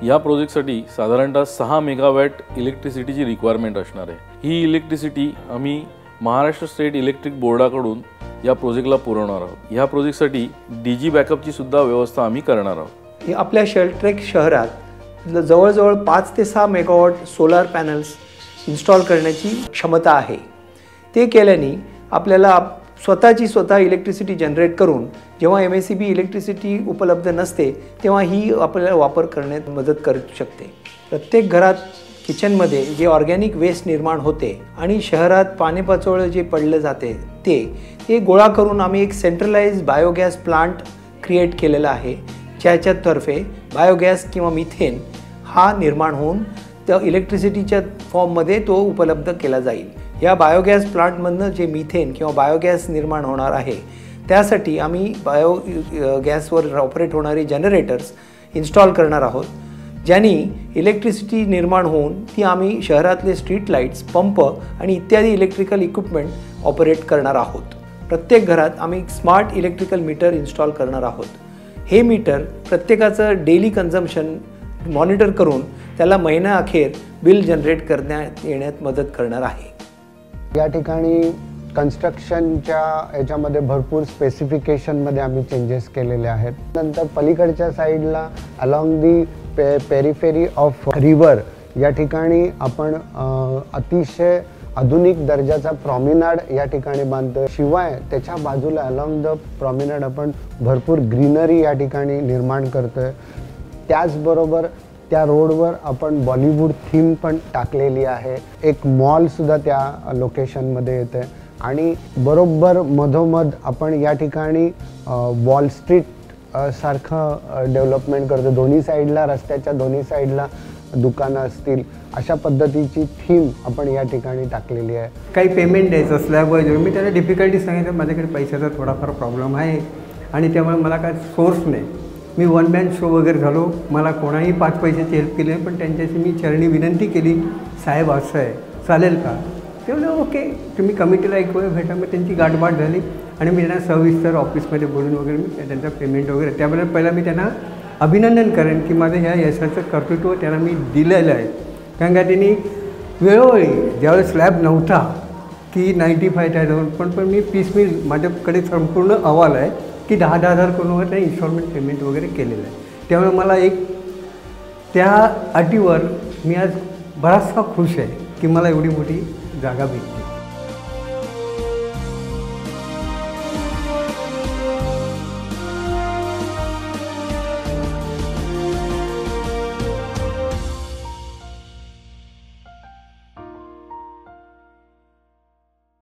या प्रोजेक्टसाठी साधारणतः 6 मेगावॅट इलेक्ट्रिसिटीची रिक्वायरमेंट असणार आहे। ही इलेक्ट्रिसिटी आम्ही महाराष्ट्र स्टेट इलेक्ट्रिक बोर्डाकडून या प्रोजेक्टला पुरवणार आहोत। या प्रोजेक्टसाठी डीजी बॅकअपची सुद्धा व्यवस्था आम्ही करणार आहोत। आपल्या शेलट्रेक शहरात जवळजवळ 5 ते 6 मेगावॉट सोलार पॅनल्स इन्स्टॉल करण्याची क्षमता आहे। ते केल्याने आपल्याला स्वतः इलेक्ट्रिसिटी जनरेट करून जेव्हा MSEB इलेक्ट्रिसिटी उपलब्ध नसते तेव्हा ही आपल्याला वापर करण्यात मदत करू शकते। प्रत्येक घरात किचनमध्ये जे ऑर्गॅनिक वेस्ट निर्माण होते आणि शहरात पाणीपाचोळं जे पडलं जाते ते गोळा करून आम्ही एक सेंट्रलाइज्ड बायोगॅस प्लांट क्रिएट केलेला आहे, ज्याच्यातर्फे बायोगॅस किंवा मिथेन हा निर्माण होऊन त्या इलेक्ट्रिसिटीच्या फॉर्ममध्ये तो उपलब्ध केला जाईल। या बायोगॅस प्लांटमधनं जे मिथेन किंवा बायोगॅस निर्माण होणार आहे त्यासाठी आम्ही बायोगॅसवर ऑपरेट होणारे जनरेटर्स इन्स्टॉल करणार आहोत, ज्यांनी इलेक्ट्रिसिटी निर्माण होऊन ती आम्ही शहरातले स्ट्रीट लाईट्स, पंप आणि इत्यादी इलेक्ट्रिकल इक्विपमेंट ऑपरेट करणार आहोत। प्रत्येक घरात आम्ही स्मार्ट इलेक्ट्रिकल मीटर इन्स्टॉल करणार आहोत। हे मीटर प्रत्येकाचं डेली कन्झम्पशन मॉनिटर करून त्याला महिन्याअखेर बिल जनरेट करण्यात येण्यात मदत करणार आहे। या ठिकाणी कन्स्ट्रक्शनच्या याच्यामध्ये भरपूर स्पेसिफिकेशनमध्ये आम्ही चेंजेस केलेले आहेत। नंतर पलीकडच्या साईडला along the periphery of river या ठिकाणी आपण अतिशय आधुनिक दर्जाचा प्रॉमिनाड या ठिकाणी बांधतो। शिवाय त्याच्या बाजूला अलॉंग द प्रॉमिनाड आपण भरपूर ग्रीनरी या ठिकाणी निर्माण करतोय। त्याचबरोबर त्या रोडवर आपण बॉलिवूड थीम पण टाकलेली आहे। एक मॉल सुद्धा त्या लोकेशनमध्ये येते आणि बरोबर मधोमध आपण या ठिकाणी वॉल स्ट्रीट सारखं डेव्हलपमेंट करतो। दोन्ही साईडला, रस्त्याच्या दोन्ही साईडला दुकानं असतील अशा पद्धतीची थीम आपण या ठिकाणी टाकलेली आहे। काही पेमेंट द्यायचं असल्यावर मी त्याला डिफिकल्टी सांगितलं, माझ्याकडे पैशाचा थोडाफार प्रॉब्लेम आहे आणि त्यामुळे मला काय सोर्स नाही। मी वन मॅन शो वगैरे झालो, मला कोणाही 5 पैशाची हेल्प केली पण त्यांच्याशी मी चरणी विनंती केली, साहेब असं आहे चालेल का? ते म्हणलं ओके, तुम्ही कमिटीला एक वेळ भेटा। मग त्यांची गाठबाट झाली आणि मी त्यांना सविस्तर ऑफिसमध्ये बोलून वगैरे मी त्यांचा पेमेंट वगैरे त्याबद्दल पहिला मी त्यांना अभिनंदन करेन की माझं ह्या यशाचं कर्तृत्व त्यांना मी दिलेलं आहे। कारण का त्यांनी वेळोवेळी ज्यावेळेस स्लॅब नव्हता की 95,000 पण मी पिसमिल माझ्याकडे संपूर्ण अहवाल आहे की 10,000 करून वगैरे त्या इन्स्टॉलमेंट पेमेंट वगैरे केलेलं आहे। त्यामुळे मला एक त्या अटीवर मी आज बराचसा खुश आहे की मला एवढी मोठी जागा भेटली।